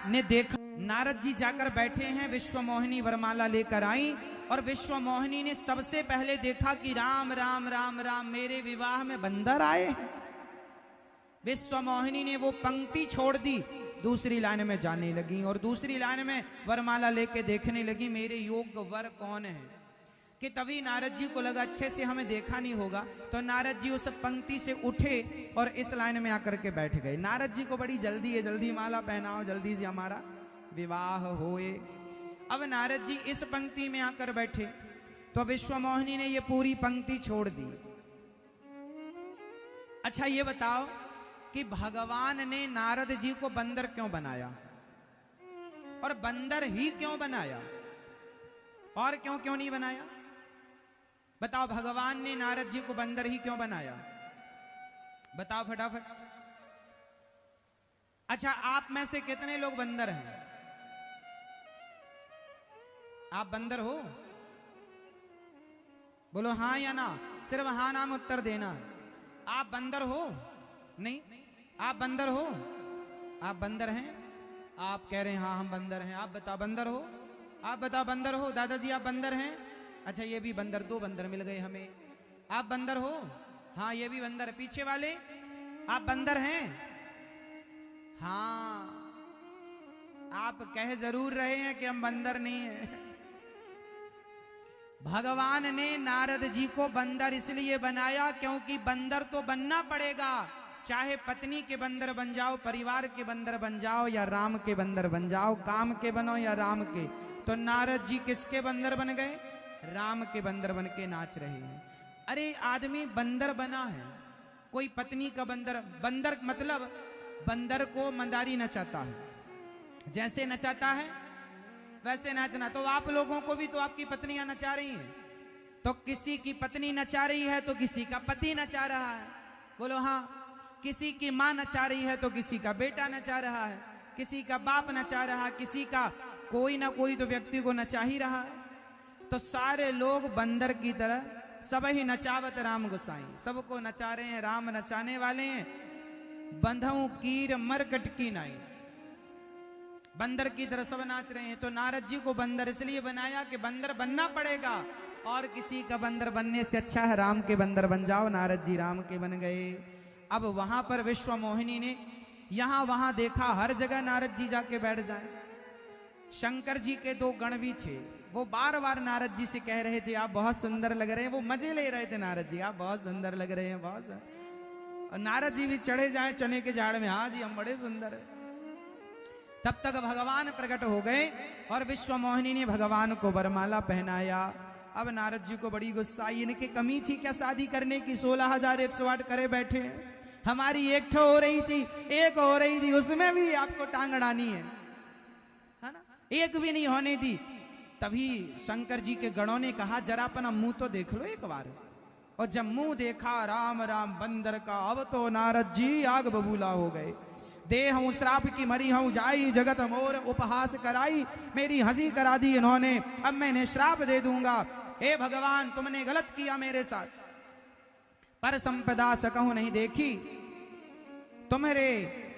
ने देखा, नारद जी जाकर बैठे हैं, विश्व मोहिनी वरमाला लेकर आई और विश्व मोहिनी ने सबसे पहले देखा कि राम राम राम राम, मेरे विवाह में बंदर आए हैं। विश्व मोहिनी ने वो पंक्ति छोड़ दी, दूसरी लाइन में जाने लगी और दूसरी लाइन में वरमाला लेके देखने लगी मेरे योग्य वर कौन है। कि तभी नारद जी को लगा अच्छे से हमें देखा नहीं होगा, तो नारद जी उस पंक्ति से उठे और इस लाइन में आकर के बैठ गए। नारद जी को बड़ी जल्दी है, जल्दी माला पहनाओ, जल्दी से हमारा विवाह होए। अब नारद जी इस पंक्ति में आकर बैठे तो विश्व मोहिनी ने ये पूरी पंक्ति छोड़ दी। अच्छा ये बताओ कि भगवान ने नारद जी को बंदर क्यों बनाया और बंदर ही क्यों बनाया और क्यों क्यों नहीं बनाया? बताओ, भगवान ने नारद जी को बंदर ही क्यों बनाया? बताओ फटाफट। अच्छा, आप में से कितने लोग बंदर हैं? आप बंदर हो? बोलो हाँ या ना, सिर्फ हाँ नाम उत्तर देना। आप बंदर हो? नहीं, आप बंदर हो? आप बंदर हैं? आप कह रहे हैं हाँ हम बंदर हैं। आप बताओ बंदर हो? आप बताओ बंदर हो? दादाजी आप बंदर हैं? अच्छा ये भी बंदर, दो बंदर मिल गए हमें। आप बंदर हो? हाँ ये भी बंदर। पीछे वाले आप बंदर हैं? हाँ, आप कह जरूर रहे हैं कि हम बंदर नहीं हैं। भगवान ने नारद जी को बंदर इसलिए बनाया क्योंकि बंदर तो बनना पड़ेगा, चाहे पत्नी के बंदर बन जाओ, परिवार के बंदर बन जाओ या राम के बंदर बन जाओ, काम के बनो या राम के। तो नारद जी किसके बंदर बन गए? राम के बंदर बन के नाच रहे हैं। अरे आदमी बंदर बना है, कोई पत्नी का बंदर, बंदर मतलब बंदर को मंदारी नचाता है, जैसे नचाता है वैसे नाचना। तो आप लोगों को भी तो आपकी पत्नियां नचा रही हैं, तो किसी की पत्नी नचा रही है तो किसी का पति नचा रहा है। बोलो हाँ, किसी की माँ नचा रही है तो किसी का बेटा नचा रहा है, किसी का बाप नचा रहा है, किसी का कोई ना कोई तो व्यक्ति को नचा ही रहा है। तो सारे लोग बंदर की तरह सब ही नचावत राम गोसाई, सबको नचा रहे हैं, राम नचाने वाले हैं। बंधऊ कीर मरकट की नाई, बंदर की तरह सब नाच रहे हैं। तो नारद जी को बंदर इसलिए बनाया कि बंदर बनना पड़ेगा और किसी का बंदर बनने से अच्छा है राम के बंदर बन जाओ। नारद जी राम के बन गए। अब वहां पर विश्व मोहिनी ने यहां वहां देखा, हर जगह नारद जी जाके बैठ जाए। शंकर जी के दो गण भी थे, वो बार बार नारद जी से कह रहे थे आप बहुत सुंदर लग रहे हैं। वो मजे ले रहे थे, नारद जी आप बहुत सुंदर लग रहे हैं, बहुत। और नारद जी भी चढ़े जाए चने के झाड़ में, हाँ जी हम बड़े सुंदर है। तब तक भगवान प्रकट हो गए और विश्व मोहिनी ने भगवान को वरमाला पहनाया। अब नारद जी को बड़ी गुस्सा आई, इनकी कमी थी क्या शादी करने की? 16,108 करे बैठे हैं, हमारी एक ठो हो रही थी, एक हो रही थी, उसमें भी आपको टांग अड़ानी है ना? एक भी नहीं होने दी। तभी शंकर जी के गणों ने कहा जरा अपना मुंह तो देख लो एक बार। और जब मुंह देखा राम राम बंदर का, अब तो नारद जी आग बबूला हो गए। दे हूं श्राप की मरी हूं जाई, जगत मोर उपहास कराई, मेरी हंसी करा दी इन्होंने, अब मैं इन्हें श्राप दे दूंगा। हे भगवान तुमने गलत किया मेरे साथ, पर संपदा सकहूं नहीं देखी, तुम्हारे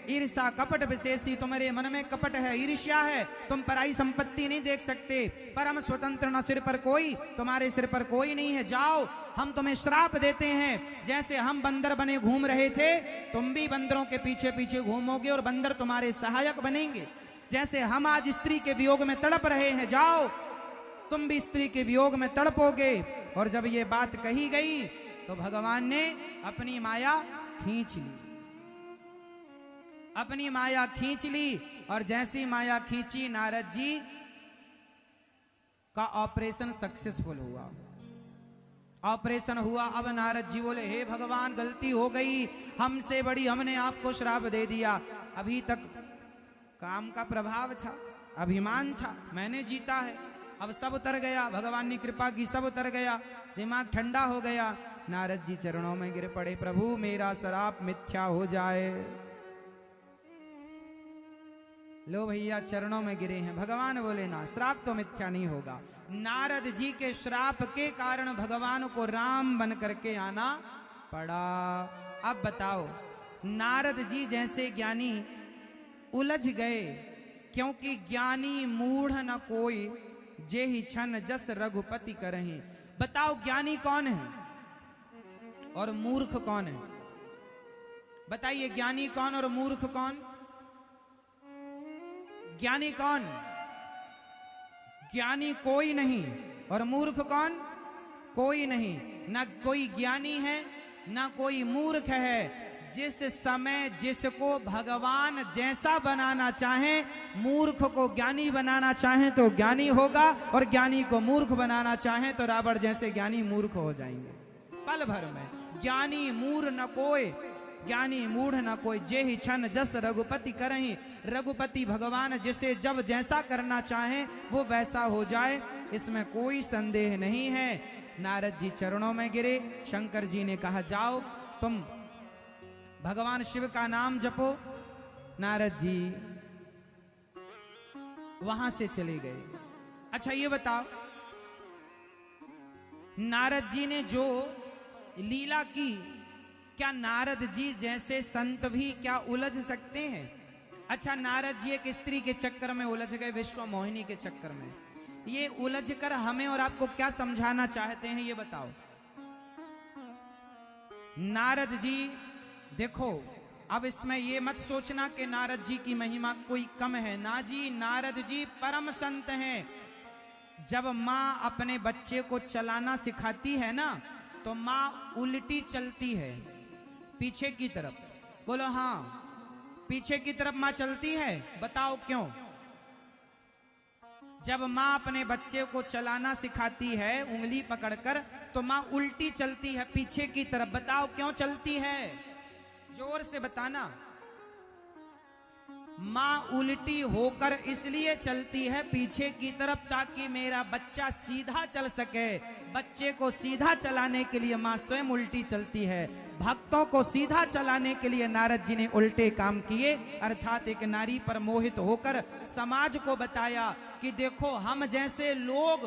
ईर्षा कपट विशेषी, तुम्हारे मन में कपट है, ईर्ष्या है, तुम पराई संपत्ति नहीं देख सकते। पर हम स्वतंत्र न सिर पर कोई, तुम्हारे सिर पर कोई नहीं है, जाओ हम तुम्हें श्राप देते हैं। जैसे हम बंदर बने घूम रहे थे, तुम भी बंदरों के पीछे पीछे घूमोगे और बंदर तुम्हारे सहायक बनेंगे। जैसे हम आज स्त्री के वियोग में तड़प रहे हैं, जाओ तुम भी स्त्री के वियोग में तड़पोगे। और जब ये बात कही गई तो भगवान ने अपनी माया खींच ली, अपनी माया खींच ली। और जैसी माया खींची, नारद जी का ऑपरेशन सक्सेसफुल हुआ। ऑपरेशन हुआ। अब नारद जी बोले हे भगवान गलती हो गई हमसे बड़ी, हमने आपको श्राप दे दिया। अभी तक काम का प्रभाव था, अभिमान था, मैंने जीता है, अब सब उतर गया, भगवान ने कृपा की, सब उतर गया, दिमाग ठंडा हो गया। नारद जी चरणों में गिर पड़े, प्रभु मेरा श्राप मिथ्या हो जाए। लो भैया चरणों में गिरे हैं। भगवान बोले ना, श्राप तो मिथ्या नहीं होगा। नारद जी के श्राप के कारण भगवान को राम बन करके आना पड़ा। अब बताओ, नारद जी जैसे ज्ञानी उलझ गए क्योंकि ज्ञानी मूढ़ न कोई, जे ही छन जस रघुपति करही। बताओ ज्ञानी कौन है और मूर्ख कौन है? बताइए ज्ञानी कौन और मूर्ख कौन? ज्ञानी कौन? ज्ञानी कोई नहीं और मूर्ख कौन? कोई नहीं। ना कोई ज्ञानी है ना कोई मूर्ख है। जिस समय जिसको भगवान जैसा बनाना चाहे, मूर्ख को ज्ञानी बनाना चाहे तो ज्ञानी होगा, और ज्ञानी को मूर्ख बनाना चाहे तो रावण जैसे ज्ञानी मूर्ख हो जाएंगे पल भर में। ज्ञानी मूढ़ न कोई, ज्ञानी मूढ़ न कोई, जे ही छन जस रघुपति करही। रघुपति भगवान जिसे जब जैसा करना चाहे वो वैसा हो जाए, इसमें कोई संदेह नहीं है। नारद जी चरणों में गिरे। शंकर जी ने कहा जाओ तुम भगवान शिव का नाम जपो। नारद जी वहां से चले गए। अच्छा ये बताओ, नारद जी ने जो लीला की, क्या नारद जी जैसे संत भी क्या उलझ सकते हैं? अच्छा नारद जी एक स्त्री के चक्कर में उलझ गए, विश्व मोहिनी के चक्कर में। ये उलझ कर हमें और आपको क्या समझाना चाहते हैं ये बताओ। नारद जी देखो, अब इसमें ये मत सोचना कि नारद जी की महिमा कोई कम है। ना जी, नारद जी परम संत हैं। जब माँ अपने बच्चे को चलाना सिखाती है ना, तो माँ उल्टी चलती है पीछे की तरफ। बोलो हाँ, पीछे की तरफ माँ चलती है। बताओ क्यों? जब माँ अपने बच्चे को चलाना सिखाती है उंगली पकड़कर, तो माँ उल्टी चलती है पीछे की तरफ। बताओ क्यों चलती है? जोर से बताना। माँ उल्टी होकर इसलिए चलती है पीछे की तरफ, ताकि मेरा बच्चा सीधा चल सके। बच्चे को सीधा चलाने के लिए माँ स्वयं उल्टी चलती है। भक्तों को सीधा चलाने के लिए नारद जी ने उल्टे काम किए, अर्थात एक नारी पर मोहित होकर समाज को बताया कि देखो हम जैसे लोग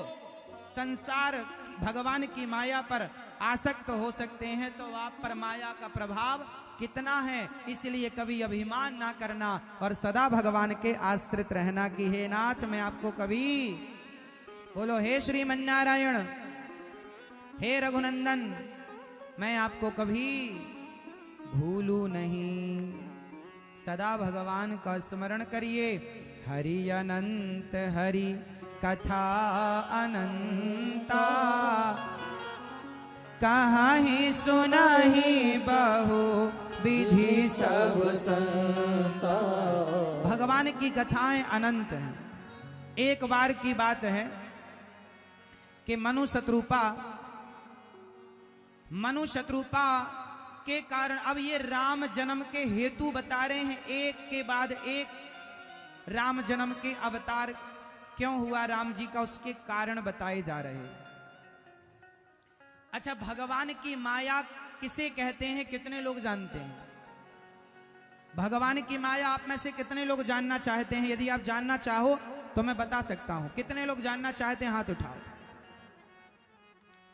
संसार भगवान की माया पर आसक्त हो सकते हैं, तो आप पर माया का प्रभाव कितना है। इसलिए कभी अभिमान ना करना और सदा भगवान के आश्रित रहना कि हे नाथ मैं आपको कभी, बोलो हे श्रीमन्नारायण, हे रघुनंदन, मैं आपको कभी भूलू नहीं। सदा भगवान का स्मरण करिए। हरि अनंत हरि कथा अनंता, कहीं सुनाही बहु विधि सब संता। भगवान की कथाएं अनंत हैं। एक बार की बात है कि मनु शत्रुपा के कारण, अब ये राम जन्म के हेतु बता रहे हैं, एक के बाद एक राम जन्म के अवतार क्यों हुआ राम जी का, उसके कारण बताए जा रहे हैं। अच्छा भगवान की माया किसे कहते हैं, कितने लोग जानते हैं? भगवान की माया आप में से कितने लोग जानना चाहते हैं? यदि आप जानना चाहो तो मैं बता सकता हूं। कितने लोग जानना चाहते हैं? हाथ उठाओ।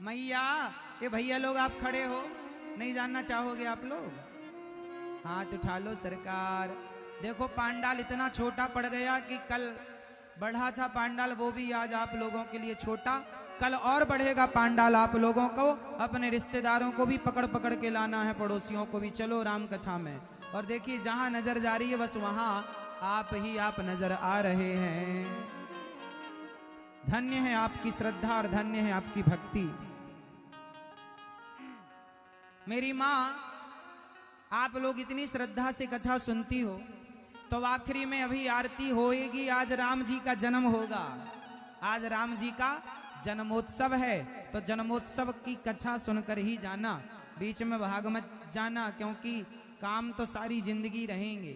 मैया, ये भैया लोग आप खड़े हो, नहीं जानना चाहोगे आप लोग? हाथ उठा लो सरकार। देखो पांडाल इतना छोटा पड़ गया कि कल बढ़ा था पांडाल, वो भी आज आप लोगों के लिए छोटा। कल और बढ़ेगा पांडाल आप लोगों को। अपने रिश्तेदारों को भी पकड़ पकड़ के लाना है, पड़ोसियों को भी। चलो राम कथा में। और देखिए जहां नजर जा रही है बस वहां आप ही आप नजर आ रहे हैं। धन्य है आपकी श्रद्धा और धन्य है आपकी भक्ति। मेरी माँ, आप लोग इतनी श्रद्धा से कथा सुनती हो, तो आखिरी में अभी आरती होएगी। आज राम जी का जन्म होगा, आज राम जी का जन्मोत्सव है, तो जन्मोत्सव की कथा सुनकर ही जाना, बीच में भाग मत जाना, क्योंकि काम तो सारी जिंदगी रहेंगे।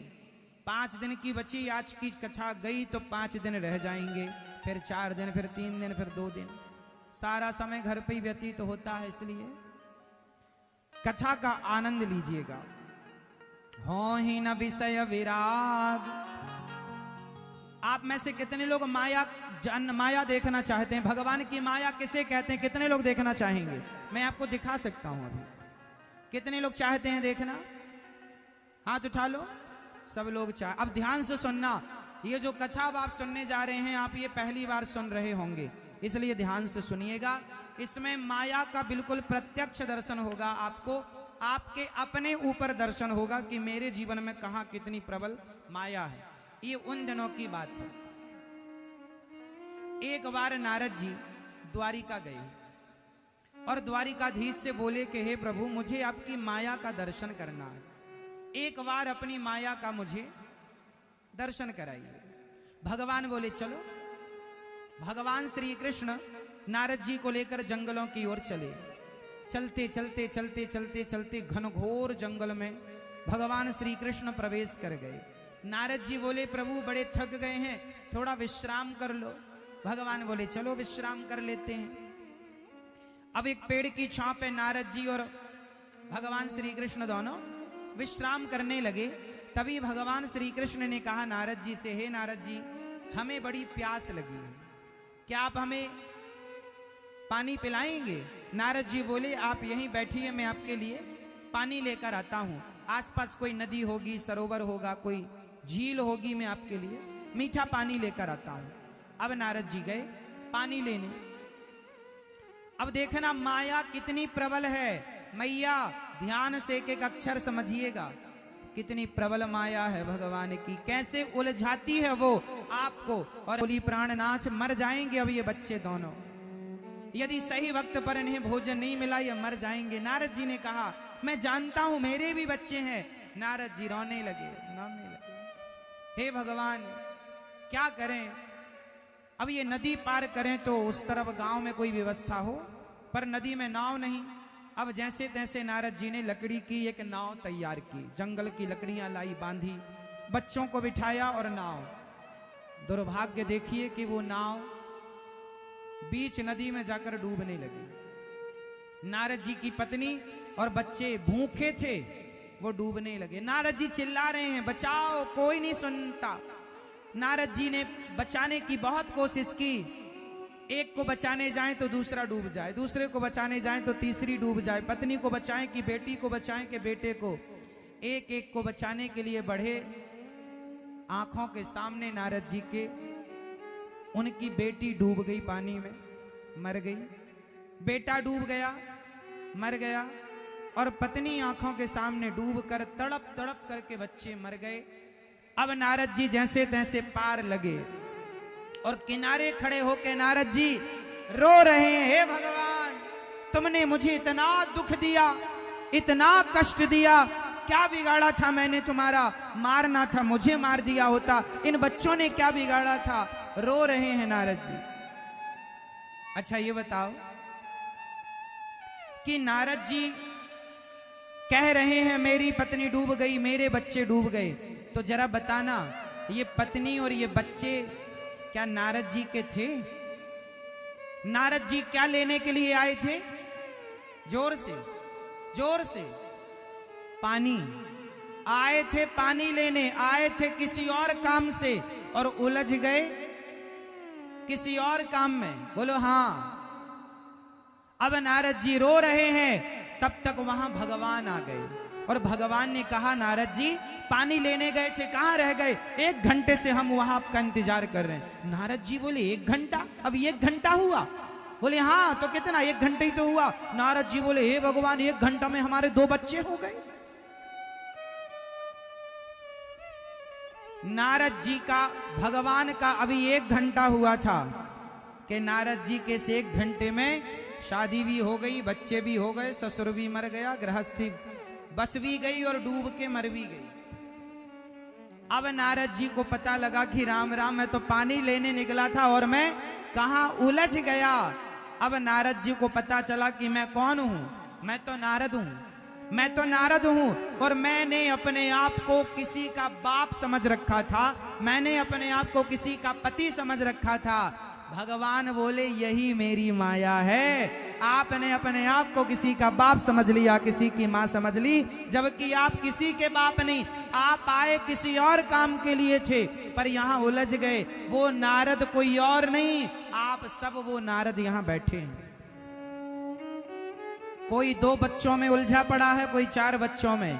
5 दिन की बची आज की कथा गई तो 5 दिन रह जाएंगे, फिर 4 दिन, फिर 3 दिन, फिर 2 दिन, सारा समय घर पे ही व्यतीत होता है। इसलिए कथा का आनंद लीजिएगा। हो ही न विषय विराग। आप में से कितने लोग माया देखना चाहते हैं? भगवान की माया किसे कहते हैं? कितने लोग देखना चाहेंगे? मैं आपको दिखा सकता हूं अभी। कितने लोग चाहते हैं देखना? हाथ उठा लो। सब लोग चाहे। अब ध्यान से सुनना। ये जो कथा अब आप सुनने जा रहे हैं, आप ये पहली बार सुन रहे होंगे, इसलिए ध्यान से सुनिएगा। इसमें माया का बिल्कुल प्रत्यक्ष दर्शन होगा आपको, आपके अपने ऊपर दर्शन होगा कि मेरे जीवन में कहां कितनी प्रबल माया है। ये उन दिनों की बात है। एक बार नारद जी द्वारिका गए और द्वारिकाधीश से बोले कि हे प्रभु, मुझे आपकी माया का दर्शन करना है, एक बार अपनी माया का मुझे दर्शन कराइए। भगवान बोले चलो। भगवान श्री कृष्ण नारद जी को लेकर जंगलों की ओर चले। चलते चलते चलते चलते चलते घनघोर जंगल में भगवान श्री कृष्ण प्रवेश कर गए। नारद जी बोले प्रभु बड़े थक गए हैं, थोड़ा विश्राम कर लो। भगवान बोले चलो विश्राम कर लेते हैं। अब एक पेड़ की छांव पे नारद जी और भगवान श्री कृष्ण दोनों विश्राम करने लगे। तभी भगवान श्री कृष्ण ने कहा नारद जी से, हे नारद जी, हमें बड़ी प्यास लगी है, क्या आप हमें पानी पिलाएंगे? नारद जी बोले आप यहीं बैठिए, मैं आपके लिए पानी लेकर आता हूं। आसपास कोई नदी होगी, सरोवर होगा, कोई झील होगी, मैं आपके लिए मीठा पानी लेकर आता हूं। अब नारद जी गए पानी लेने। अब देखना माया कितनी प्रबल है। मैया ध्यान से एक एक अक्षर समझिएगा, कितनी प्रबल माया है भगवान की, कैसे उलझाती है वो आपको। और बोली प्राणनाथ, मर जाएंगे अब ये बच्चे दोनों, यदि सही वक्त पर इन्हें भोजन नहीं मिला ये मर जाएंगे। नारद जी ने कहा मैं जानता हूं, मेरे भी बच्चे हैं। नारद जी रोने लगे, रोने लगे। हे भगवान क्या करें, अब ये नदी पार करें तो उस तरफ गांव में कोई व्यवस्था हो, पर नदी में नाव नहीं। अब जैसे तैसे नारद जी ने लकड़ी की एक नाव तैयार की, जंगल की लकड़ियां लाई, बांधी, बच्चों को बिठाया और नाव। दुर्भाग्य देखिए कि वो नाव बीच नदी में जाकर डूबने लगी। नारद जी की पत्नी और बच्चे भूखे थे, वो डूबने लगे। नारद जी चिल्ला रहे हैं बचाओ, कोई नहीं सुनता। नारद जी ने बचाने की बहुत कोशिश की, एक को बचाने जाएं तो दूसरा डूब जाए, दूसरे को बचाने जाएं तो तीसरी डूब जाए, पत्नी को बचाएं कि बेटी को बचाएं कि बेटे को, एक एक को बचाने के लिए बढ़े। आंखों के सामने नारद जी के उनकी बेटी डूब गई, पानी में मर गई, बेटा डूब गया, मर गया, और पत्नी आंखों के सामने डूबकर तड़प तड़प करके बच्चे मर गए। अब नारद जी जैसे तैसे पार लगे और किनारे खड़े होके नारद जी रो रहे हैं, हे भगवान तुमने मुझे इतना दुख दिया, इतना कष्ट दिया, क्या बिगाड़ा था मैंने तुम्हारा? मारना था, मुझे मार दिया होता, इन बच्चों ने क्या बिगाड़ा था? रो रहे हैं नारद जी। अच्छा ये बताओ कि नारद जी कह रहे हैं मेरी पत्नी डूब गई, मेरे बच्चे डूब गए, तो जरा बताना ये पत्नी और ये बच्चे क्या नारद जी के थे? नारद जी क्या लेने के लिए आए थे? जोर से, जोर से। पानी आए थे, पानी लेने आए थे किसी और काम से, और उलझ गए किसी और काम में। बोलो हाँ। अब नारद जी रो रहे हैं, तब तक वहां भगवान आ गए और भगवान ने कहा नारद जी पानी लेने गए थे, कहां रह गए? 1 घंटे से हम वहां आपका इंतजार कर रहे हैं। नारद जी बोले 1 घंटा? अब 1 घंटा हुआ? बोले हाँ, तो कितना? 1 घंटे ही तो हुआ। नारद जी बोले हे भगवान 1 घंटा में हमारे 2 बच्चे हो गए। नारद जी का भगवान का अभी 1 घंटा हुआ था कि नारद जी के से 1 घंटे में शादी भी हो गई, बच्चे भी हो गए, ससुर भी मर गया, गृहस्थी बस भी गई और डूब के मर भी गई। अब नारद जी को पता लगा कि राम राम, मैं तो पानी लेने निकला था और मैं कहां उलझ गया। अब नारद जी को पता चला कि मैं कौन हूं, मैं तो नारद हूं, मैं तो नारद हूं, और मैंने अपने आप को किसी का बाप समझ रखा था, मैंने अपने आप को किसी का पति समझ रखा था। भगवान बोले यही मेरी माया है, आपने अपने आप को किसी का बाप समझ लिया, किसी की मां समझ ली, जबकि आप किसी के बाप नहीं, आप आए किसी और काम के लिए थे, पर यहां उलझ गए। वो नारद कोई और नहीं, आप सब वो नारद यहां बैठे हैं। कोई 2 बच्चों में उलझा पड़ा है, कोई 4 बच्चों में,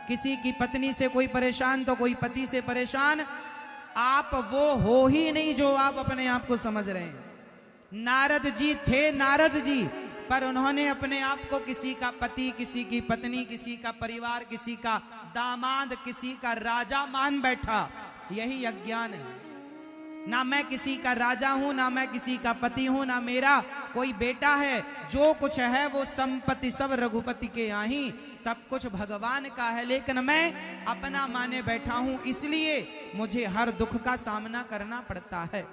किसी की पत्नी से कोई परेशान तो कोई पति से परेशान, आप वो हो ही नहीं जो आप अपने आप को समझ रहे हैं। नारद जी थे नारद जी, पर उन्होंने अपने आप को किसी का पति, किसी की पत्नी, किसी का परिवार, किसी का दामाद, किसी का राजा मान बैठा। यही अज्ञान है। ना मैं किसी का राजा हूं, ना मैं किसी का पति हूं, ना मेरा कोई बेटा है। जो कुछ है वो संपत्ति सब रघुपति के यहाँ ही, सब कुछ भगवान का है, लेकिन मैं अपना माने बैठा हूं, इसलिए मुझे हर दुख का सामना करना पड़ता है।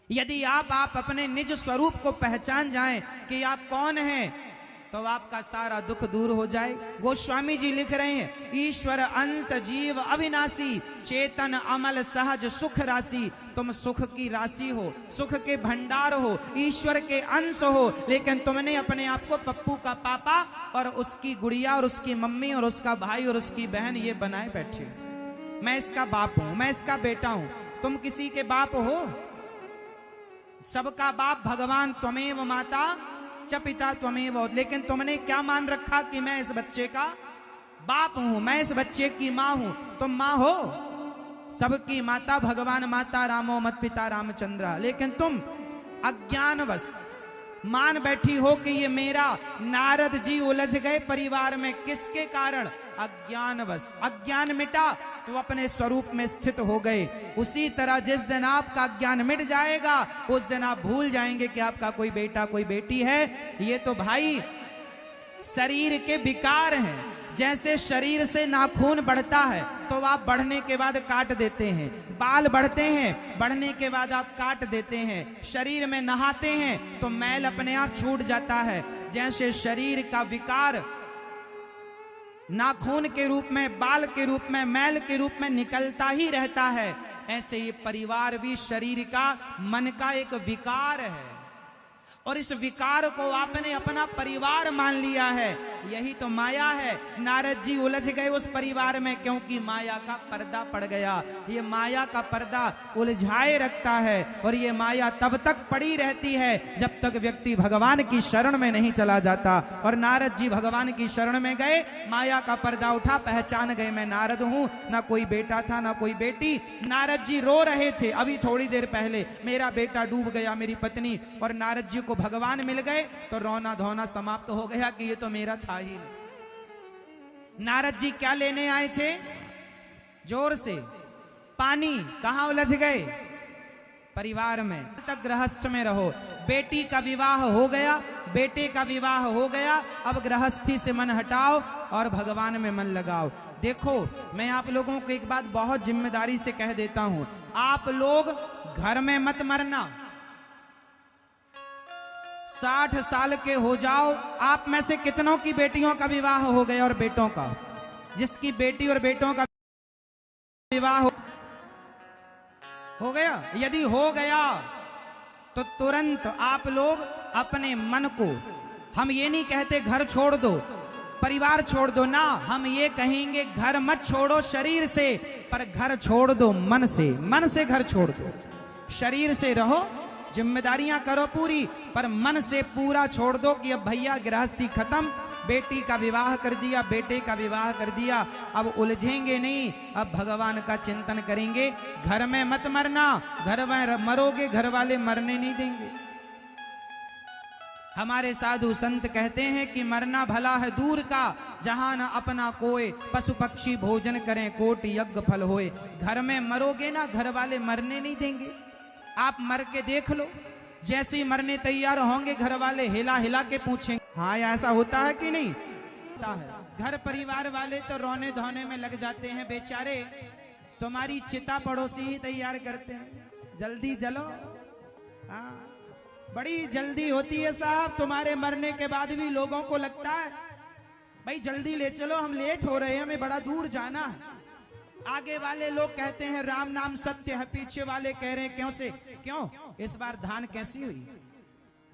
यदि आप अपने निज स्वरूप को पहचान जाएं कि आप कौन हैं, तो आपका सारा दुख दूर हो जाए। गोस्वामी जी लिख रहे हैं, ईश्वर अंश जीव अविनाशी, चेतन अमल सहज सुख राशि। तुम सुख की राशि हो, सुख के भंडार हो, ईश्वर के अंश हो, लेकिन तुमने अपने आप को पप्पू का पापा और उसकी गुड़िया और उसकी मम्मी और उसका भाई और उसकी बहन ये बनाए बैठे हो। मैं इसका बाप हूं, मैं इसका बेटा हूं। तुम किसी के बाप हो? सबका बाप भगवान त्वमेव माता च पिता त्वमेव। लेकिन तुमने क्या मान रखा कि मैं इस बच्चे का बाप हूं, मैं इस बच्चे की मां हूं। तुम मां हो, सबकी माता भगवान माता रामो मत पिता रामचंद्र, लेकिन तुम अज्ञानवश मान बैठी हो कि ये मेरा। नारद जी उलझ गए परिवार में, किसके कारण? अज्ञानवश। अज्ञान मिटा तो अपने स्वरूप में स्थित हो गए। उसी तरह जिस दिन आपका अज्ञान मिट जाएगा, उस दिन आप भूल जाएंगे कि आपका कोई बेटा कोई बेटी है। ये तो भाई शरीर के विकार हैं। जैसे शरीर से नाखून बढ़ता है तो आप बढ़ने के बाद काट देते हैं, बाल बढ़ते हैं, बढ़ने के बाद आप काट देते हैं, शरीर में नहाते हैं तो मैल अपने आप छूट जाता है। जैसे शरीर का विकार नाखून के रूप में, बाल के रूप में, मैल के रूप में निकलता ही रहता है, ऐसे ये परिवार भी शरीर का, मन का एक विकार है। और इस विकार को आपने अपना परिवार मान लिया है। यही तो माया है। नारद जी उलझ गए उस परिवार में, क्योंकि माया का पर्दा पड़ गया। ये माया का पर्दा उलझाए रखता है, और ये माया तब तक पड़ी रहती है जब तक व्यक्ति भगवान की शरण में नहीं चला जाता। और नारद जी भगवान की शरण में गए, माया का पर्दा उठा, पहचान गए मैं नारद हूं। ना कोई बेटा था ना कोई बेटी। नारद जी रो रहे थे अभी थोड़ी देर पहले, मेरा बेटा डूब गया, मेरी पत्नी। और नारद जी को भगवान मिल गए तो रोना धोना समाप्त हो गया कि ये तो मेरा था ही नहीं। नारद जी क्या लेने आए थे? जोर से पानी। कहां उलझ गए? परिवार में। तक गृहस्थ में रहो। बेटी का विवाह हो गया, बेटे का विवाह हो गया, अब गृहस्थी से मन हटाओ और भगवान में मन लगाओ। देखो, मैं आप लोगों को एक बात बहुत जिम्मेदारी से कह देता हूं, आप लोग घर में मत मरना। 60 साल के हो जाओ, आप में से कितनों की बेटियों का विवाह हो गया और बेटों का? जिसकी बेटी और बेटों का विवाह हो गया, यदि हो गया तो तुरंत आप लोग अपने मन को, हम ये नहीं कहते घर छोड़ दो, परिवार छोड़ दो ना, हम ये कहेंगे घर मत छोड़ो शरीर से, पर घर छोड़ दो मन से। मन से घर छोड़ दो। शरीर से रहो, जिम्मेदारियां करो पूरी, पर मन से पूरा छोड़ दो कि अब भैया गृहस्थी खत्म, बेटी का विवाह कर दिया, बेटे का विवाह कर दिया, अब उलझेंगे नहीं, अब भगवान का चिंतन करेंगे। घर में मत मरना, घर में मरोगे घर वाले मरने नहीं देंगे। हमारे साधु संत कहते हैं कि मरना भला है दूर का, जहां न अपना कोय, पशु पक्षी भोजन करें कोटि यज्ञ फल होए। घर में मरोगे ना, घर वाले मरने नहीं देंगे। आप मर के देख लो, जैसे ही मरने तैयार होंगे घर वाले हिला हिला के पूछेंगे हाँ ऐसा होता है कि नहीं होता है। घर परिवार वाले तो रोने धोने में लग जाते हैं बेचारे, तुम्हारी चिता पड़ोसी ही तैयार करते हैं, जल्दी जलो। हाँ, बड़ी जल्दी होती है साहब, तुम्हारे मरने के बाद भी लोगों को लगता है भाई जल्दी ले चलो, हम लेट हो रहे हैं, हमें बड़ा दूर जाना है। आगे वाले लोग कहते हैं राम नाम सत्य है, पीछे वाले कह रहे हैं क्यों से क्यों, इस बार धान कैसी हुई,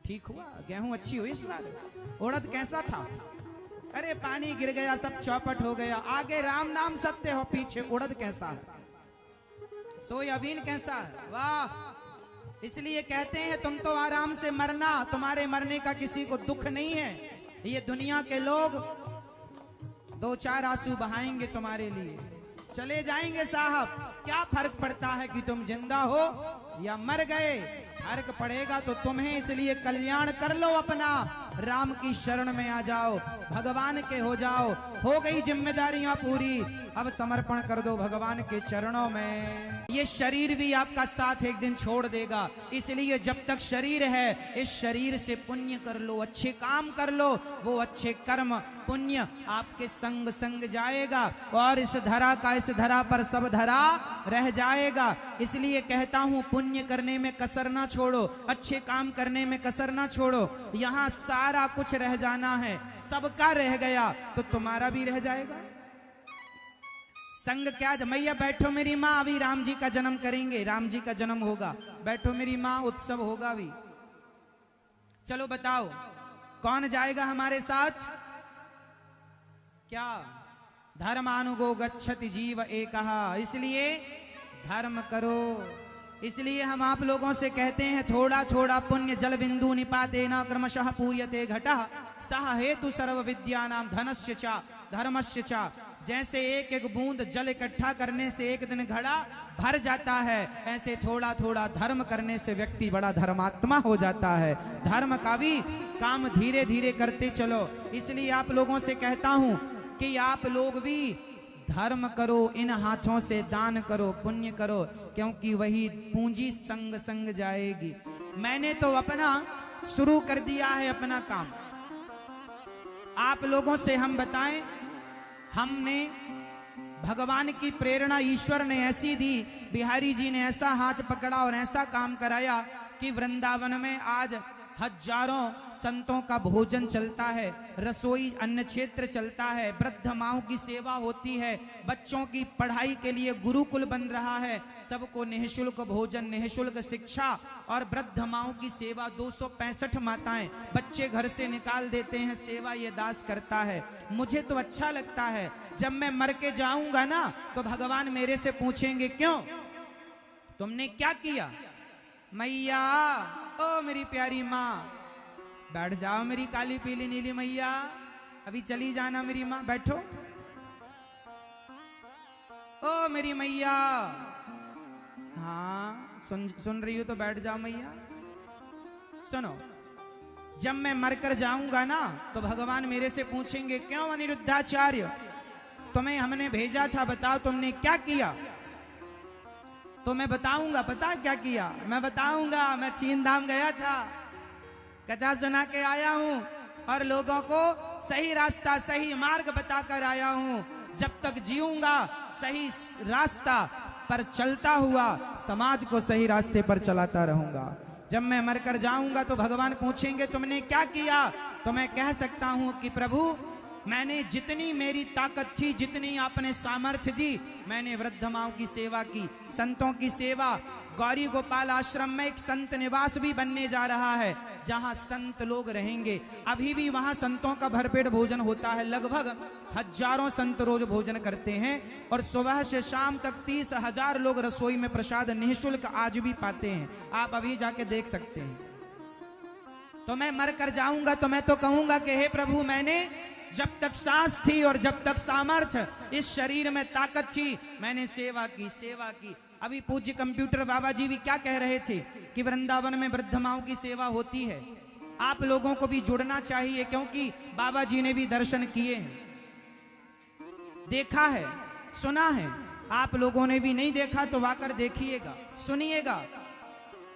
ठीक हुआ, गेहूं अच्छी हुई इस बार, उड़द कैसा था, अरे पानी गिर गया सब चौपट हो गया। आगे राम नाम सत्य हो, पीछे उड़द कैसा है, सोयाबीन कैसा है, वाह। इसलिए कहते हैं तुम तो आराम से मरना, तुम्हारे मरने का किसी को दुख नहीं है। ये दुनिया के लोग 2-4 आंसू बहाएंगे तुम्हारे लिए, चले जाएंगे साहब, क्या फर्क पड़ता है कि तुम जिंदा हो या मर गए? फर्क पड़ेगा तो तुम्हें, इसलिए कल्याण कर लो अपना, राम की शरण में आ जाओ, भगवान के हो जाओ। हो गई जिम्मेदारियां पूरी, अब समर्पण कर दो भगवान के चरणों में। ये शरीर भी आपका साथ एक दिन छोड़ देगा, इसलिए जब तक शरीर है इस शरीर से पुण्य कर लो, अच्छे काम कर लो, वो अच्छे कर्म पुण्य आपके संग संग जाएगा और इस धरा पर सब धरा रह जाएगा। इसलिए कहता हूं पुण्य करने में कसर ना छोड़ो, अच्छे काम करने में कसर ना छोड़ो। यहाँ सारा कुछ रह जाना है, सबका रह गया तो तुम्हारा भी रह जाएगा। संग क्या, मैया बैठो मेरी माँ, अभी राम जी का जन्म करेंगे, राम जी का जन्म होगा, बैठो मेरी माँ, उत्सव होगा अभी। चलो बताओ कौन जाएगा हमारे साथ? क्या? धर्मानुगो गच्छति जीव एकहा, इसलिए धर्म करो। इसलिए हम आप लोगों से कहते हैं थोड़ा थोड़ा पुण्य जल बिंदु निपातेन क्रमशः पूर्यते घटः सह हेतु सर्व विद्यानां धनस्य च धर्मस्य च। जैसे एक एक बूंद जल इकट्ठा करने से एक दिन घड़ा भर जाता है, ऐसे थोड़ा थोड़ा धर्म करने से व्यक्ति बड़ा धर्मात्मा हो जाता है। धर्म का भी काम धीरे धीरे करते चलो। इसलिए आप लोगों से कहता हूं कि आप लोग भी धर्म करो, इन हाथों से दान करो, पुण्य करो, क्योंकि वही पूंजी संग संग जाएगी। मैंने तो अपना शुरू कर दिया है अपना काम। आप लोगों से हम बताएं, हमने भगवान की प्रेरणा ईश्वर ने ऐसी दी, बिहारी जी ने ऐसा हाथ पकड़ा और ऐसा काम कराया कि वृंदावन में आज हजारों संतों का भोजन चलता है, रसोई अन्न क्षेत्र चलता है, वृद्ध माओं की सेवा होती है, बच्चों की पढ़ाई के लिए गुरुकुल बन रहा है, सबको निःशुल्क भोजन, निःशुल्क शिक्षा और वृद्ध माओं की सेवा। 265 माताएं बच्चे घर से निकाल देते हैं, सेवा ये दास करता है। मुझे तो अच्छा लगता है, जब मैं मर के जाऊंगा ना तो भगवान मेरे से पूछेंगे क्यों तुमने क्या किया? मैया, ओ मेरी प्यारी माँ, बैठ जाओ मेरी काली पीली नीली मैया, अभी चली जाना मेरी माँ, बैठो। ओ मेरी मैया, हाँ सुन रही हो तो बैठ जाओ मैया। सुनो, जब मैं मरकर जाऊंगा ना तो भगवान मेरे से पूछेंगे क्यों अनिरुद्धाचार्य तुम्हें हमने भेजा था, बताओ तुमने क्या किया? तो मैं बताऊंगा, पता क्या किया? मैं बताऊंगा, मैं चीन धाम गया था, कथा सुना के आया हूं और लोगों को सही रास्ता सही मार्ग बताकर आया हूं। जब तक जीऊंगा सही रास्ता पर चलता हुआ समाज को सही रास्ते पर चलाता रहूंगा। जब मैं मरकर जाऊंगा तो भगवान पूछेंगे तुमने क्या किया? तो मैं कह सकता हूं कि प्रभु मैंने जितनी मेरी ताकत थी, जितनी आपने सामर्थ्य दी, मैंने वृद्ध माओं की सेवा की, संतों की सेवा। गौरी गोपाल आश्रम में एक संत निवास भी बनने जा रहा है, जहां संत लोग रहेंगे। अभी भी वहां संतों का भरपेट भोजन होता है, लगभग हजारों संत रोज भोजन करते हैं और सुबह से शाम तक 30,000 लोग रसोई में प्रसाद निःशुल्क आज भी पाते हैं। आप अभी जाके देख सकते हैं। तो मैं मर कर जाऊंगा तो मैं तो कहूंगा कि हे प्रभु, मैंने जब तक सांस थी और जब तक सामर्थ्य इस शरीर में ताकत थी, मैंने सेवा की। अभी पूज्य कंप्यूटर बाबा जी भी क्या कह रहे थे कि वृंदावन में वृद्ध माओं की सेवा होती है। आप लोगों को भी जुड़ना चाहिए, क्योंकि बाबा जी ने भी दर्शन किए हैं, देखा है, सुना है। आप लोगों ने भी नहीं देखा तो आकर देखिएगा, सुनिएगा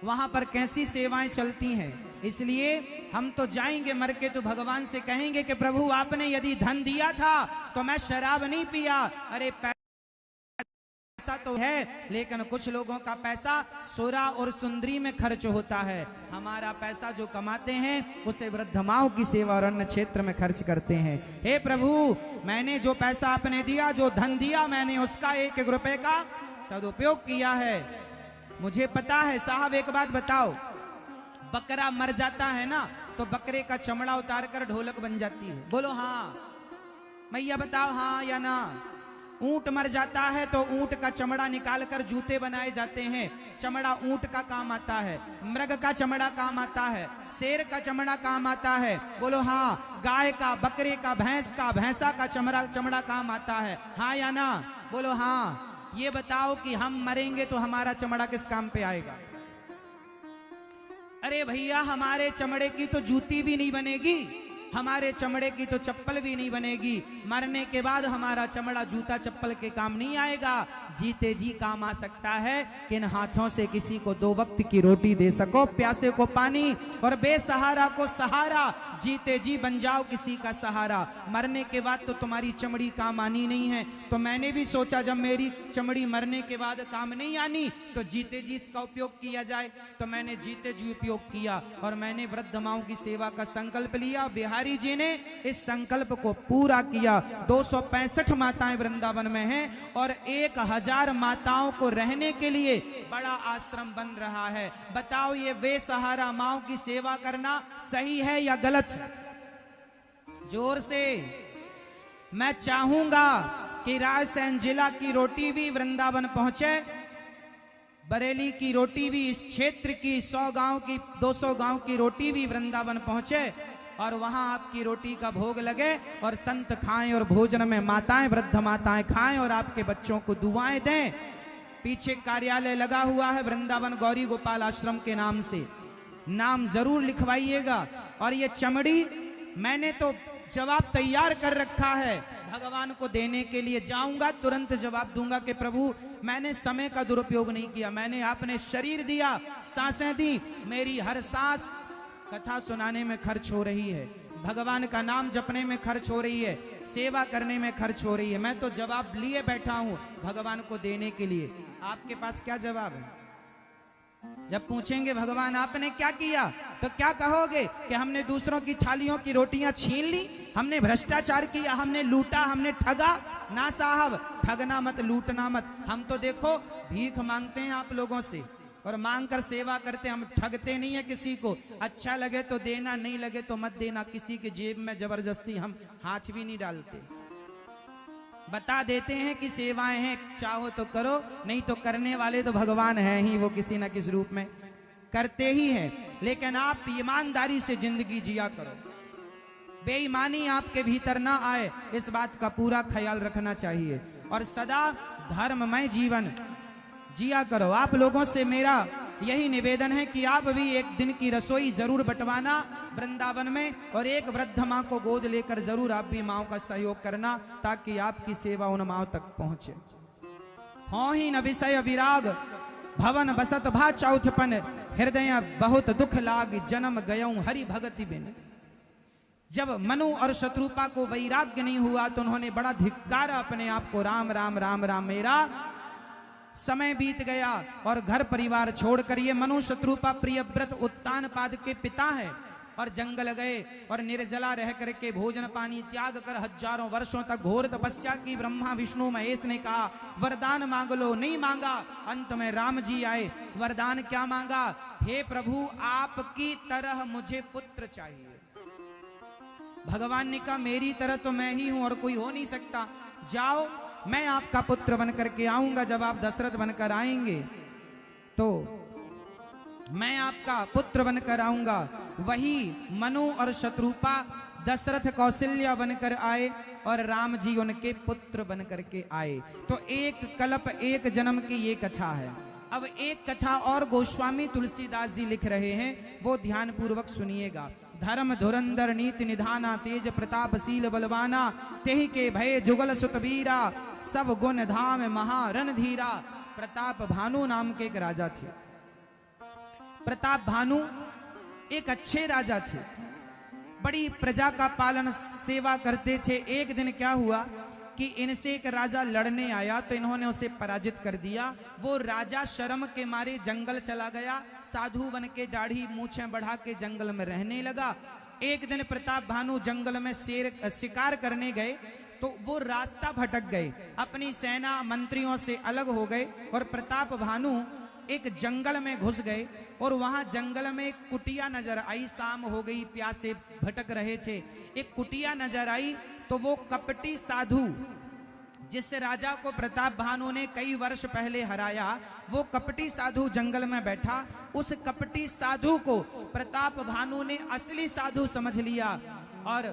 वहां पर कैसी सेवाएं चलती हैं। इसलिए हम तो जाएंगे मर के तो भगवान से कहेंगे कि प्रभु आपने यदि धन दिया था तो मैं शराब नहीं पिया। अरे पैसा तो है, लेकिन कुछ लोगों का पैसा सुरा और सुंदरी में खर्च होता है। हमारा पैसा जो कमाते हैं उसे वृद्ध माओं की सेवा और अन्य क्षेत्र में खर्च करते हैं। हे प्रभु, मैंने जो पैसा आपने दिया, जो धन दिया, मैंने उसका 1-1 रुपए का सदुपयोग किया है। मुझे पता है साहब, एक बात बताओ, बकरा मर जाता है ना तो बकरे का चमड़ा उतार कर ढोलक बन जाती है। बोलो हाँ मैया, बताओ हाँ या ना। ऊंट मर जाता है तो ऊंट का चमड़ा निकाल कर जूते बनाए जाते हैं। चमड़ा ऊंट का काम आता है, मृग का चमड़ा काम आता है, शेर का चमड़ा काम आता है। बोलो हाँ। गाय का, बकरे का, भैंस का, भैंसा का चमड़ा काम आता है, हाँ या ना। बोलो हाँ। ये बताओ कि हम मरेंगे तो हमारा चमड़ा किस काम पे आएगा? अरे भैया, हमारे चमड़े की तो जूती भी नहीं बनेगी, हमारे चमड़े की तो चप्पल भी नहीं बनेगी। मरने के बाद हमारा चमड़ा जूता चप्पल के काम नहीं आएगा। जीते जी काम आ सकता है कि इन हाथों से किसी को 2 वक्त की रोटी दे सको, प्यासे को पानी और बेसहारा को सहारा। जीते जी बन जाओ किसी का सहारा। मरने के बाद तो तुम्हारी चमड़ी काम आनी नहीं है। तो मैंने भी सोचा जब मेरी चमड़ी मरने के बाद काम नहीं आनी तो जीते जी इसका उपयोग किया जाए। तो मैंने जीते जी उपयोग किया और मैंने वृद्ध माओं की सेवा का संकल्प लिया। बिहारी जी ने इस संकल्प को पूरा किया। 265 माताएं वृंदावन में हैं और 1000 माताओं को रहने के लिए बड़ा आश्रम बन रहा है। बताओ ये बेसहारा माओं की सेवा करना सही है या गलत? जोर से। मैं चाहूंगा कि रायसेन जिला की रोटी भी वृंदावन पहुंचे, बरेली की रोटी भी, इस क्षेत्र की 100 गांव की 200 गांव की रोटी भी वृंदावन पहुंचे और वहां आपकी रोटी का भोग लगे और संत खाएं और भोजन में माताएं, वृद्ध माताएं खाएं और आपके बच्चों को दुआएं दें। पीछे कार्यालय लगा हुआ है वृंदावन गौरी गोपाल आश्रम के नाम से, नाम जरूर लिखवाइएगा। और ये चमड़ी मैंने तो जवाब तैयार कर रखा है, भगवान को देने के लिए जाऊंगा तुरंत जवाब दूंगा कि प्रभु मैंने समय का दुरुपयोग नहीं किया, मैंने आपने शरीर दिया, सांसें दी, मेरी हर सांस कथा सुनाने में खर्च हो रही है, भगवान का नाम जपने में खर्च हो रही है, सेवा करने में खर्च हो रही है। मैं तो जवाब लिए बैठा हूं भगवान को देने के लिए। आपके पास क्या जवाब है? जब पूछेंगे भगवान आपने क्या किया तो क्या कहोगे कि हमने दूसरों की थालियों की रोटियां छीन ली, हमने भ्रष्टाचार किया, हमने लूटा, हमने ठगा? ना साहब, ठगना मत, लूटना मत। हम तो देखो भीख मांगते हैं आप लोगों से और मांग कर सेवा करते, हम ठगते नहीं है किसी को। अच्छा लगे तो देना, नहीं लगे तो मत देना। किसी के जेब में जबरदस्ती हम हाथ भी नहीं डालते। बता देते हैं कि सेवाएं हैं, चाहो तो करो, नहीं तो करने वाले तो भगवान हैं ही, वो किसी ना किसी रूप में करते ही हैं। लेकिन आप ईमानदारी से जिंदगी जिया करो, बेईमानी आपके भीतर ना आए, इस बात का पूरा ख्याल रखना चाहिए और सदा धर्ममय जीवन जिया करो। आप लोगों से मेरा यही निवेदन है कि आप भी एक दिन की रसोई जरूर बंटवाना वृंदावन में और एक वृद्ध माँ को गोद लेकर जरूर आप भी माओ का सहयोग करना ताकि आपकी सेवा उन माओ तक पहुंचे। हो ही न विषय विराग भवन बसत भा चौथपन, हृदय बहुत दुख लाग जन्म गयऊं हरि भगति बिन। जब मनु और शत्रुपा को वैराग्य नहीं हुआ तो उन्होंने बड़ा धिक्कारा अपने आप को, राम राम राम राम। मेरा समय बीत गया और घर परिवार छोड़कर, ये मनु शत्रुपा प्रियव्रत उत्तान पाद के पिता है और जंगल गए और निर्जला रह करके भोजन पानी त्याग कर हजारों वर्षों तक घोर तपस्या की। ब्रह्मा विष्णु महेश ने कहा वरदान मांग लो, नहीं मांगा। अंत में राम जी आए, वरदान क्या मांगा? हे प्रभु आपकी तरह मुझे पुत्र चाहिए। भगवान ने कहा मेरी तरह तो मैं ही हूं और कोई हो नहीं सकता, जाओ मैं आपका पुत्र बनकर के आऊंगा। जब आप दशरथ बनकर आएंगे तो मैं आपका पुत्र बनकर आऊंगा। वही मनु और शत्रुपा दशरथ कौशल्या बनकर आए और राम जी उनके पुत्र बनकर के आए। तो एक कल्प एक जन्म की ये कथा है। अब एक कथा और गोस्वामी तुलसीदास जी लिख रहे हैं, वो ध्यान पूर्वक सुनिएगा। धर्म धुरंधर नीति निधाना, तेज प्रतापशील बलवाना, तेहि के भय जुगल सुतवीरा, सब गुण धाम महारण धीरा। प्रताप भानु नाम के एक राजा थे। प्रताप भानु एक अच्छे राजा थे, बड़ी प्रजा का पालन सेवा करते थे। एक दिन क्या हुआ कि इनसे एक राजा लड़ने आया तो इन्होंने उसे पराजित कर दिया। वो राजा शर्म के मारे जंगल चला गया, साधु बन के दाढ़ी मूछें बढ़ा के जंगल में रहने लगा। एक दिन प्रताप भानु जंगल में शिकार करने गए तो वो रास्ता भटक गए, अपनी सेना मंत्रियों से अलग हो गए और प्रताप भानु एक जंगल में घुस गए और वहां जंगल में एक कुटिया नजर आई। शाम हो गई, प्यासे भटक रहे थे, एक कुटिया नजर आई तो वो कपटी साधु जिस राजा को प्रताप भानु ने कई वर्ष पहले हराया, वो कपटी साधु जंगल में बैठा। उस कपटी साधु को प्रताप भानु ने असली साधु समझ लिया और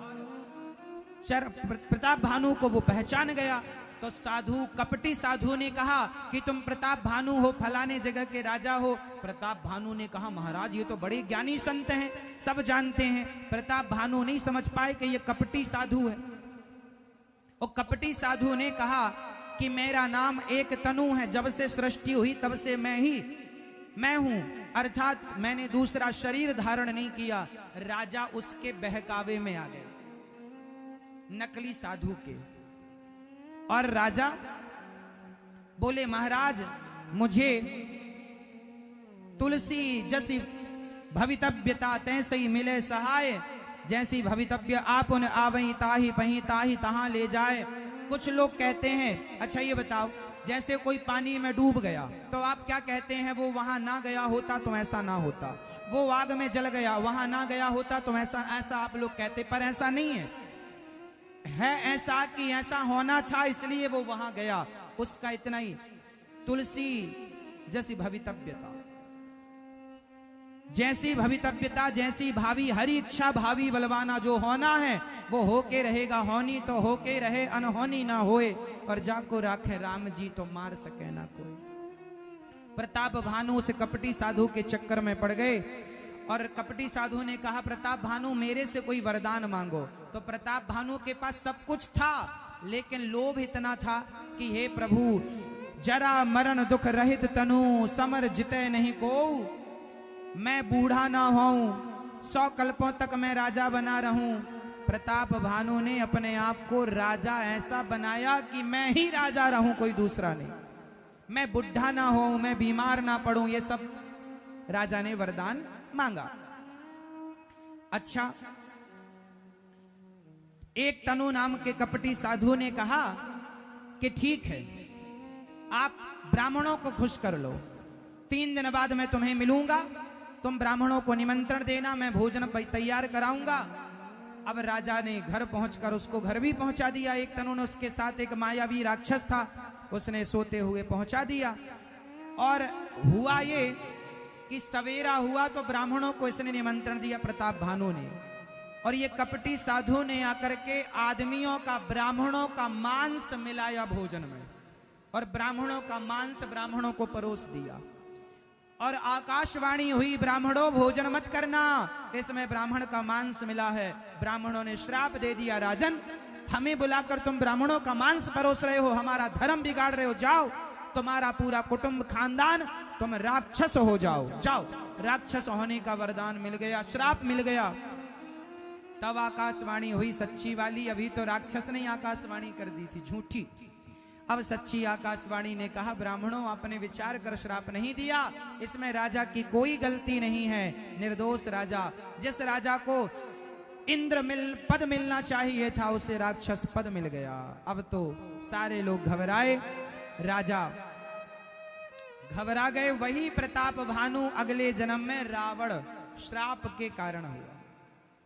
प्रताप भानु को वो पहचान गया तो साधु, कपटी साधु ने कहा कि तुम प्रताप भानु हो, फलाने जगह के राजा हो। प्रताप भानु ने कहा महाराज ये तो बड़े ज्ञानी संत हैं, सब जानते हैं। प्रताप भानु नहीं समझ पाए कि ये कपटी साधु है। और कपटी साधु ने कहा कि मेरा नाम एक तनु है, जब से सृष्टि हुई तब से मैं हूं, अर्थात मैंने दूसरा शरीर धारण नहीं किया। राजा उसके बहकावे में आ गए, नकली साधु के। और राजा बोले महाराज मुझे तुलसी जैसी भवितव्यता तैसे ही मिले सहाय, जैसी भवितव्य आप उन आवई ताही पही ताही तहां ले जाए। कुछ लोग कहते हैं, अच्छा ये बताओ जैसे कोई पानी में डूब गया तो आप क्या कहते हैं, वो वहां ना गया होता तो ऐसा ना होता, वो आग में जल गया वहां ना गया होता तो ऐसा आप लोग कहते, पर ऐसा नहीं है ऐसा कि ऐसा होना था इसलिए वो वहां गया, उसका इतना ही। तुलसी जैसी भवितव्यता, जैसी भवितव्यता, जैसी भावी, हरी इच्छा भावी बलवाना, जो होना है वो होके रहेगा, होनी तो होके रहे, अनहोनी ना होए, और जाको राखे राम जी तो मार सके ना कोई। प्रताप भानु उस कपटी साधु के चक्कर में पड़ गए। और कपटी साधु ने कहा प्रताप भानु मेरे से कोई वरदान मांगो। तो प्रताप भानु के पास सब कुछ था, लेकिन लोभ इतना था कि हे प्रभु जरा मरण दुख रहित तनु समर जिते नहीं को, मैं बूढ़ा ना होऊं, 100 कल्पों तक मैं राजा बना रहूं। प्रताप भानु ने अपने आप को राजा ऐसा बनाया कि मैं ही राजा रहूं, कोई दूसरा नहीं। मैं बुढ़ा ना होऊं, मैं बीमार ना पड़ूं, ये सब राजा ने वरदान मांगा। अच्छा, एक तनु नाम के कपटी साधु ने कहा कि ठीक है आप ब्राह्मणों को खुश कर लो, 3 दिन बाद मैं तुम्हें मिलूंगा, तुम ब्राह्मणों को निमंत्रण देना, मैं भोजन तैयार कराऊंगा। अब राजा ने घर पहुंचकर उसको घर भी पहुंचा दिया। एक तनु ने उसके साथ एक मायावी राक्षस था, उसने सोते हुए पहुंचा दिया। और हुआ ये कि सवेरा हुआ तो ब्राह्मणों को इसने निमंत्रण दिया प्रताप भानु ने, और ये कपटी साधु ने आकर के आदमियों का, ब्राह्मणों का मांस मिलाया भोजन में, और ब्राह्मणों का मांस ब्राह्मणों को परोस दिया। और आकाशवाणी हुई ब्राह्मणों भोजन मत करना, इसमें ब्राह्मण का मांस मिला है। ब्राह्मणों ने श्राप दे दिया, राजन हमें बुलाकर तुम ब्राह्मणों का मांस परोस रहे हो, हमारा धर्म बिगाड़ रहे हो, जाओ तुम्हारा पूरा कुटुंब खानदान तुम राक्षस हो जाओ, जाओ। राक्षस होने का वरदान मिल गया, श्राप मिल गया। तब आकाशवाणी हुई सच्ची वाली, अभी तो राक्षस ने आकाशवाणी कर दी थी झूठी, अब सच्ची आकाशवाणी ने कहा ब्राह्मणों आपने विचार कर श्राप नहीं दिया, इसमें राजा की कोई गलती नहीं है, निर्दोष राजा। जिस राजा को इंद्र पद मिलना चाहिए था उसे राक्षस पद मिल गया। अब तो सारे लोग घबराए, राजा घबरा गए। वही प्रताप भानु अगले जन्म में रावण श्राप के कारण हुआ।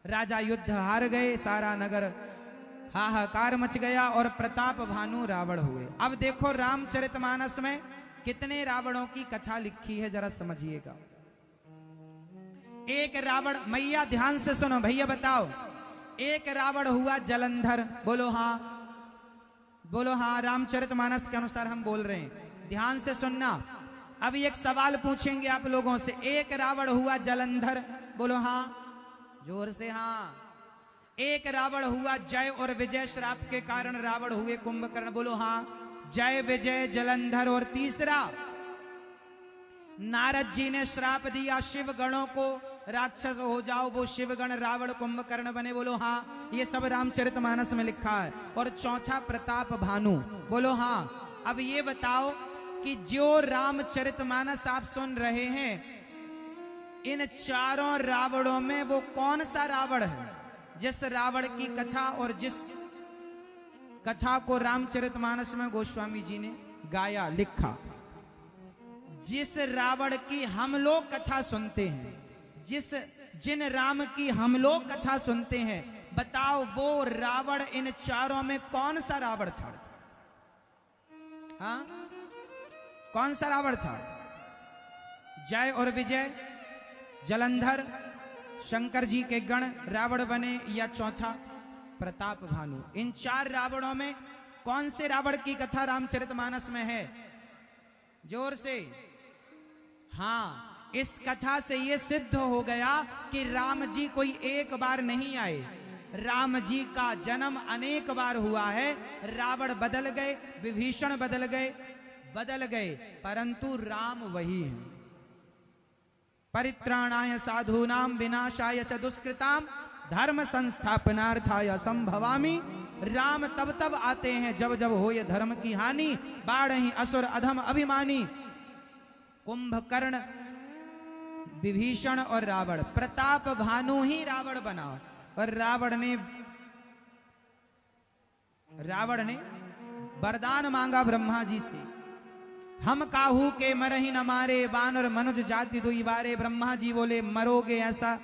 राजा युद्ध हार गए, सारा नगर हाहाकार मच गया और प्रताप भानु रावण हुए। अब देखो रामचरितमानस में कितने रावणों की कथा लिखी है, जरा समझिएगा। एक रावण, मैया ध्यान से सुनो भैया बताओ, एक रावण हुआ जलंधर, बोलो हाँ, बोलो हाँ, रामचरितमानस के अनुसार हम बोल रहे हैं, ध्यान से सुनना। अभी एक सवाल पूछेंगे आप लोगों से, एक रावण हुआ जलंधर, बोलो हाँ, जोर से हाँ। एक रावण हुआ जय और विजय, श्राप के कारण रावण हुए कुंभकर्ण, बोलो हाँ, जय विजय जलंधर। और तीसरा, नारद जी ने श्राप दिया शिव गणों को, राक्षस हो जाओ, वो शिवगण रावण कुंभकर्ण बने, बोलो हाँ, ये सब रामचरितमानस में लिखा है। और चौथा प्रताप भानु, बोलो हाँ। अब ये बताओ कि जो रामचरितमानस आप सुन रहे हैं, इन चारों रावणों में वो कौन सा रावण है जिस रावण की कथा और जिस कथा को रामचरितमानस में गोस्वामी जी ने गाया, लिखा, जिस रावण की हम लोग कथा सुनते हैं, जिन राम की हम लोग कथा सुनते हैं, बताओ वो रावण इन चारों में कौन सा रावण था? हाँ, कौन सा रावण था? जय और विजय, जलंधर, शंकर जी के गण रावण बने, या चौथा प्रताप भानु? इन 4 रावणों में कौन से रावण की कथा रामचरितमानस में है? जोर से। हाँ, इस कथा से यह सिद्ध हो गया कि राम जी कोई एक बार नहीं आए, राम जी का जन्म अनेक बार हुआ है। रावण बदल गए, विभीषण बदल गए, परंतु राम वही है। परित्राणाय साधूनां विनाशाय च दुष्कृतां धर्म संस्थापनार्थाय संभवामि। राम तब तब आते हैं जब जब हो ये धर्म की हानि। बाढ़हि असुर अधम अभिमानी। कुंभकर्ण, विभीषण और रावण, प्रताप भानु ही रावण बना। और रावण ने वरदान मांगा ब्रह्मा जी से, हम काहू के मरहि न मारे, बानर मनुज जाति दुई बारे। ब्रह्मा जी बोले मरोगे ऐसा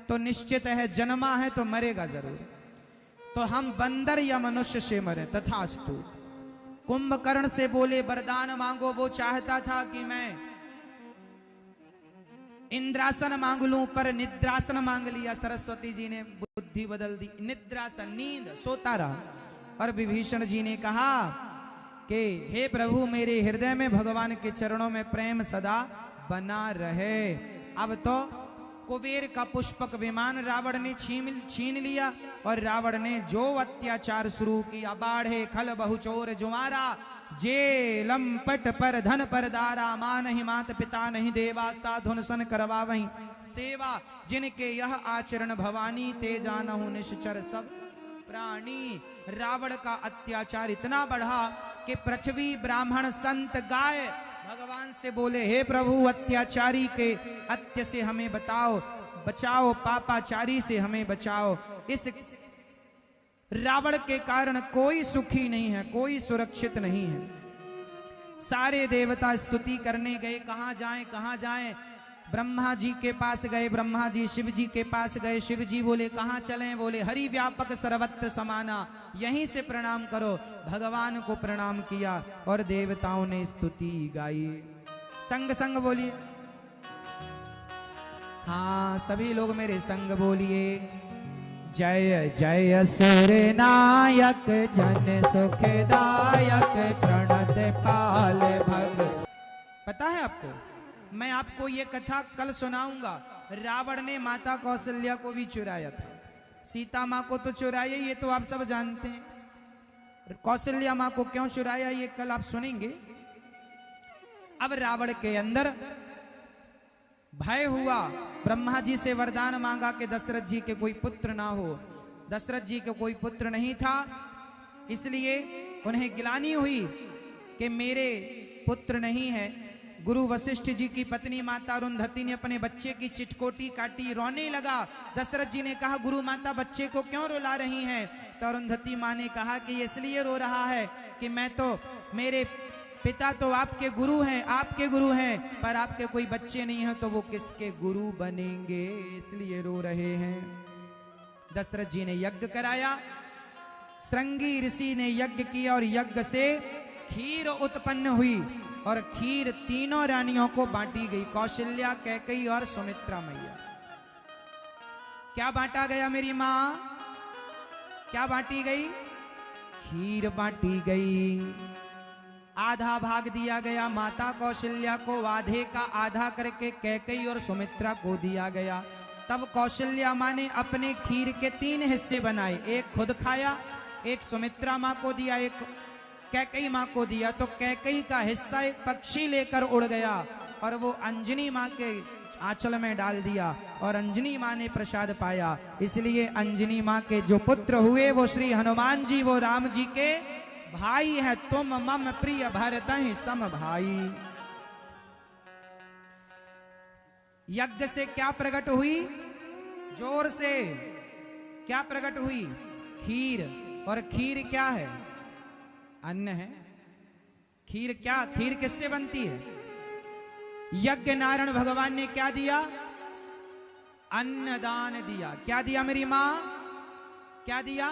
तो निश्चित है, जन्मा है तो मरेगा जरूर, तो हम बंदर या मनुष्य से मरे, तथास्तु। कुंभकर्ण से बोले वरदान मांगो। वो चाहता था कि मैं इंद्रासन मांग लूं, पर निद्रासन मांग लिया। सरस्वती जी ने बुद्धि बदल दी, निद्रासन, नींद, सोता रहा। और विभीषण जी ने कहा कि हे प्रभु, मेरे हृदय में भगवान के चरणों में प्रेम सदा बना रहे। अब तो कुबेर का पुष्पक विमान रावण ने छीन लिया और रावण ने जो अत्याचार शुरू किया। बाढ़े खल बहुचोर जुमारा, जेलम पट पर धन पर दारा। मां नहीं मात पिता नहीं देवा, साधुन सन करवा वहीं सेवा। जिनके यह आचरण भवानी, ते जानहु निश्चर सब प्राणी। रावण का अत्याचार इतना बढ़ा कि पृथ्वी, ब्राह्मण, संत, गाय भगवान से बोले हे प्रभु, अत्याचारी के अत्य से हमें बचाओ, पापाचारी से हमें बचाओ। इस रावण के कारण कोई सुखी नहीं है, कोई सुरक्षित नहीं है। सारे देवता स्तुति करने गए, कहां जाएं? ब्रह्मा जी के पास गए, ब्रह्मा जी शिव जी के पास गए। शिव जी बोले कहां चलें? बोले हरि व्यापक सर्वत्र समाना, यहीं से प्रणाम करो। भगवान को प्रणाम किया और देवताओं ने स्तुति गाई। संग संग बोलिए, हाँ सभी लोग मेरे संग बोलिए, जय जय सुर नायक जन सुखदायक प्रणत पाल भग। पता है आपको, मैं आपको ये कथा कल सुनाऊंगा। रावण ने माता कौशल्या को भी चुराया था। सीता माँ को तो चुराया, ये तो आप सब जानते हैं। कौशल्या माँ को क्यों चुराया ये कल आप सुनेंगे। अब रावण के अंदर भय हुआ, ब्रह्मा जी से वरदान मांगा कि दशरथ जी के कोई पुत्र ना हो। दशरथ जी के कोई पुत्र नहीं था, इसलिए उन्हें गिलानी हुई कि मेरे पुत्र नहीं है। गुरु वशिष्ठ जी की पत्नी माता अरुंधति ने अपने बच्चे की चिटकोटी काटी, रोने लगा। दशरथ जी ने कहा गुरु माता बच्चे को क्यों रुला रही हैं? तो अरुंधति माँ ने कहा कि इसलिए रो रहा है कि मैं तो, मेरे पिता तो आपके गुरु हैं, पर आपके कोई बच्चे नहीं हैं, तो वो किसके गुरु बनेंगे, इसलिए रो रहे हैं। दशरथ जी ने यज्ञ कराया, श्रृंगी ऋषि ने यज्ञ किया और यज्ञ से खीर उत्पन्न हुई और खीर तीनों रानियों को बांटी गई, कौशल्या, कैकेयी और सुमित्रा मैया। क्या बांटा गया मेरी मां? क्या बांटी गई? खीर बांटी गई। आधा भाग दिया गया माता कौशल्या को, आधे का आधा करके कैकेयी और सुमित्रा को दिया गया। तब कौशल्या माँ ने अपने खीर के 3 हिस्से बनाए, एक खुद खाया, एक सुमित्रा माँ को दिया, एक कैकेयी माँ को दिया। तो कैकेयी का हिस्सा एक पक्षी लेकर उड़ गया और वो अंजनी माँ के आंचल में डाल दिया और अंजनी माँ ने प्रसाद पाया। इसलिए अंजनी माँ के जो पुत्र हुए वो श्री हनुमान जी, वो राम जी के भाई है। तुम मम प्रिय भरतहि सम भाई। यज्ञ से क्या प्रकट हुई? जोर से क्या प्रकट हुई? खीर। और खीर क्या है? अन्न है। खीर क्या? खीर किससे बनती है? यज्ञ नारायण भगवान ने क्या दिया? अन्नदान दिया। क्या दिया मेरी मां? क्या दिया?